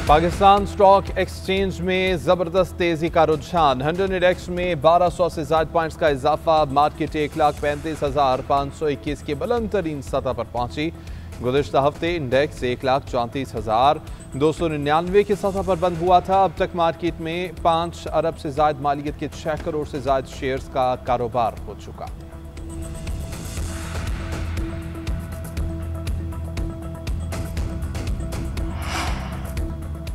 Pakistan stock exchange में जबरदस्त तेजी का रुझान। 100 इंडेक्स में 1200 से ज्यादा पॉइंट्स का इजाफा। मार्केट 1,35,421 की बुलंद तरीन सतह पर पहुंची। गुज़िश्ता हफ्ते इंडेक्स 1,34,299 की सतह पर बंद हुआ था। अब तक मार्केट में 5 अरब से ज्यादा मालियत के 6 करोड़ से ज्यादा शेयर्स का कारोबार हो चुका।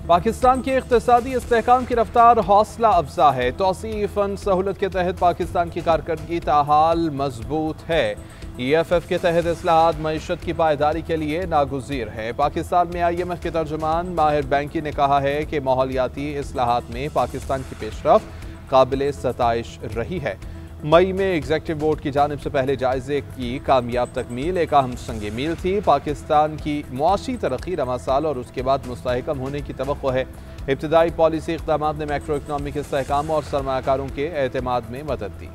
पाकिस्तान के इक़्तिसादी इस्तेहकाम की रफ्तार हौसला अफजा है। तौसीई फंड सहूलत के तहत पाकिस्तान की कारकर्दगी ताहाल मजबूत है। EFF के तहत इस्लाहात मईशत की पायदारी के लिए नागुज़ीर है। पाकिस्तान में IMF के तर्जुमान माहिर बैंकी ने कहा है कि माहौलियाती इस्लाहात में पाकिस्तान की पेशरफ्त काबिल सताइश रही है। मई में एग्जीक्यूटिव बोर्ड की जानिब से पहले जायजे की कामयाब तकमील एक अहम संग मील थी। पाकिस्तान की मुआशी तरक्की रवा साल और उसके बाद मुस्तहकम होने की तवक्को है। इब्तदाई पॉलिसी इक़दामात ने मैक्रो इकनॉमिक इस्तेहकाम और सरमायाकारों के एतमाद में मदद दी।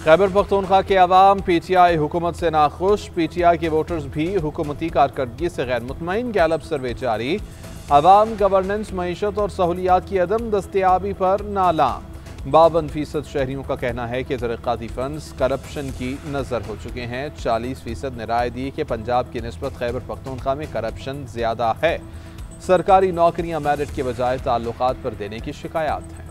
खैबर पख्तूनख्वा के अवाम PTI हुकूमत से नाखुश। PTI के वोटर्स भी हुकूमती कारकर्दगी से गैर मुतमईन। गैलप सर्वे जारी। अवाम गवर्नेंस, मईशत और सहूलियात की अदम दस्तयाबी पर नालाम। 52% शहरियों का कहना है कि तरक्काती फंड्स करप्शन की नज़र हो चुके हैं। 40% ने राय दी कि पंजाब की निस्बत खैबर पख्तूनख्वा में करप्शन ज़्यादा है। सरकारी नौकरियां मेरिट के बजाय ताल्लुकात पर देने की शिकायत है।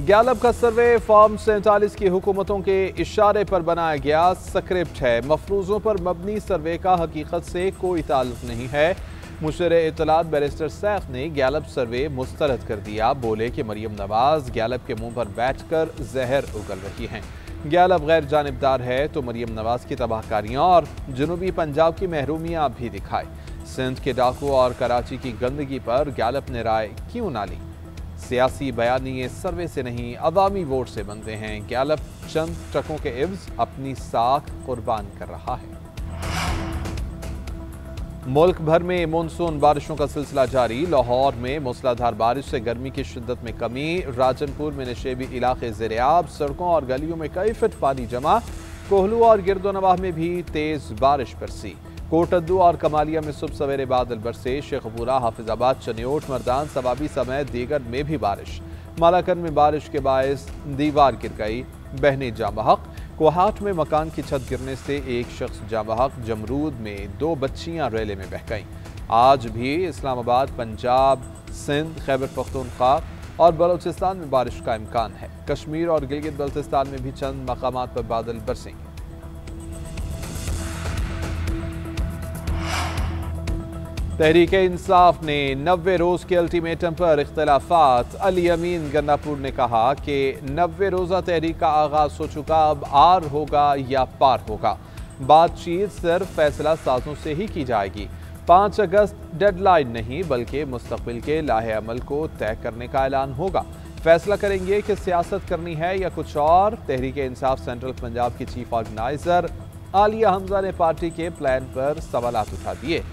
गैलप का सर्वे फॉर्म 47 की हुकूमतों के इशारे पर बनाया गया स्क्रिप्ट है। मफरूज़ों पर मबनी सर्वे का हकीकत से कोई ताल्लुक नहीं है। मुशर इत्तलात बैरिस्टर सैफ ने गैलप सर्वे मुस्तरद कर दिया। बोले कि मरियम नवाज गैलप के मुंह पर बैठकर जहर उगल रही हैं। गैलप गैर जानिबदार है तो मरियम नवाज की तबाहकारियाँ और जनूबी पंजाब की महरूमियाँ भी दिखाए। सिंध के डाकू और कराची की गंदगी पर गैलप ने राय क्यों ना ली? सियासी बयानिए सर्वे से नहीं अवामी वोट से बनते हैं। गैलप चंद ट्रकों के इव्ज अपनी साख कुर्बान कर रहा है। मुल्क भर में मानसून बारिशों का सिलसिला जारी। लाहौर में मूसलाधार बारिश से गर्मी की शिद्दत में कमी। राजनपुर में नशेबी इलाके ज़ेर-ए-आब। सड़कों और गलियों में कई फीट पानी जमा। कोहलू और गिरदोनवाह में भी तेज बारिश बरसी। कोटद्दू और कमालिया में सुबह सवेरे बादल बरसे। शेखपुरा, हाफिजाबाद, चनियोट, मर्दान, सवाबी समेत दीगर में भी बारिश। मालाकन में बारिश के बायस दीवार गिर गई, बहने जाँ बहक। कोहाट में मकान की छत गिरने से एक शख्स जाँ बहक। जमरूद में 2 बच्चियां रेले में बह गईं। आज भी इस्लामाबाद, पंजाब, सिंध, खैबर पख्तूनख्वा और बलोचिस्तान में बारिश का इम्कान है। कश्मीर और गिलगित बल्तिस्तान में भी चंद मकामात पर बादल बरसेंगे। तहरीक इंसाफ ने 90 रोज के अल्टीमेटम पर इख्तलाफात। अली अमीन गन्नापुर ने कहा कि 90 रोजा तहरीक का आगाज हो चुका, अब आर होगा या पार होगा। बातचीत सिर्फ फैसला साजों से ही की जाएगी। 5 अगस्त डेडलाइन नहीं बल्कि मुस्तकबिल के लाहे अमल को तय करने का ऐलान होगा। फैसला करेंगे कि सियासत करनी है या कुछ और। तहरीक इंसाफ सेंट्रल पंजाब की चीफ ऑर्गेनाइजर आलिया हमजा ने पार्टी के प्लान पर सवालात उठा दिए।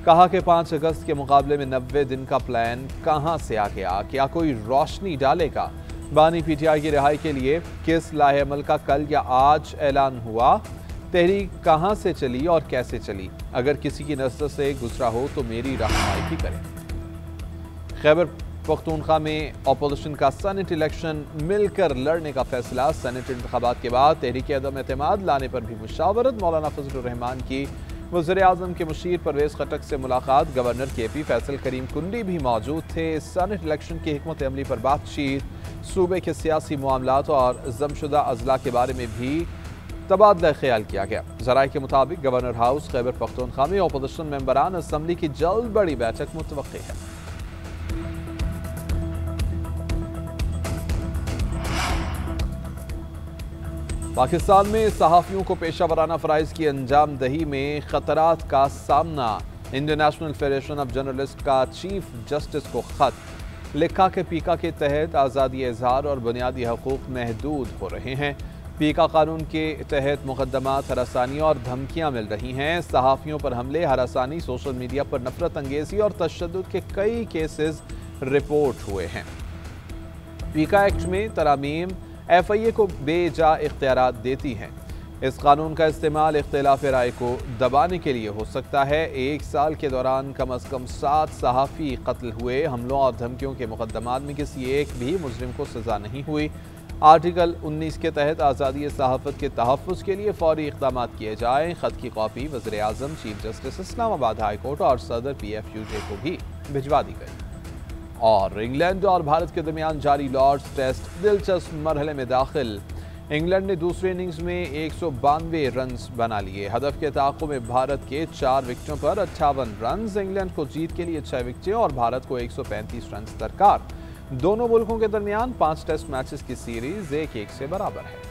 कहा कि 5 अगस्त के मुकाबले में 90 दिन का प्लान कहां से आ गया? क्या कोई रोशनी डालेगा? बानी PTI की रिहाई के लिए किस लाहे अमल का कल या आज ऐलान हुआ? तहरीक कहां से चली और कैसे चली? अगर किसी की नज़र से गुजरा हो तो मेरी रहनुमाई भी करें। खैबर पख्तूनख्वा में अपोजिशन का सेनेट इलेक्शन मिलकर लड़ने का फैसला। सेनेट इंतखाबात के बाद तहरीक अदम एतमाद लाने पर भी मुशावरत। मौलाना फजलुर रहमान की वज़ीर आज़म के मुशीर परवेज़ खटक से मुलाकात। गवर्नर KP फैसल करीम कुंडी भी मौजूद थे। सेनेट इलेक्शन की हिकमत अमली पर बातचीत। सूबे के सियासी मामलात और जमशुदा अजला के बारे में भी तबादला ख्याल किया गया। ज़राए के मुताबिक गवर्नर हाउस खैबर पख्तूनख्वा में अपोजिशन मेंबरान असम्बली की जल्द बड़ी बैठक मुतवक्की है। पाकिस्तान में सहाफ़ियों को पेशा वराना फ़राइज़ की अंजाम दही में ख़तरात का सामना। इंटरनेशनल फेडरेशन ऑफ जर्नलिस्ट का चीफ जस्टिस को ख़त लिखा कि पीका के तहत आज़ादी इज़हार और बुनियादी हकूक़ महदूद हो रहे हैं। पीका कानून के तहत मुकदमात, हरासानी और धमकियाँ मिल रही हैं। सहाफ़ियों पर हमले, हरासानी, सोशल मीडिया पर नफरत अंगेज़ी और तशद्दुद के कई केसेस रिपोर्ट हुए हैं। पीका एक्ट में तरामीम FIA को बेजा इख्तियारात देती हैं। इस कानून का इस्तेमाल इख्तिलाफ राय को दबाने के लिए हो सकता है। 1 साल के दौरान कम अज़ कम 7 सहाफ़ी कत्ल हुए। हमलों और धमकियों के मुकदमात में किसी एक भी मुजरिम को सज़ा नहीं हुई। आर्टिकल 19 के तहत आज़ादी सहाफ़त के तहफ़्फ़ुज़ के लिए फ़ौरी इक़दाम किए जाएँ। ख़त की कॉपी वज़ीर आज़म, chief justice Islamabad high court और सदर PFUJ को भी भिजवा दी गई। और इंग्लैंड और भारत के दरमियान जारी लॉर्ड्स टेस्ट दिलचस्प मरहले में दाखिल। इंग्लैंड ने दूसरी इनिंग्स में 192 रन बना लिए। हदफ के ताक़ुब में भारत के 4 विकेटों पर 58 रन। इंग्लैंड को जीत के लिए 6 विकेटें और भारत को 135 रन दरकार। दोनों मुल्कों के दरमियान 5 टेस्ट मैचेस की सीरीज 1-1 से बराबर है।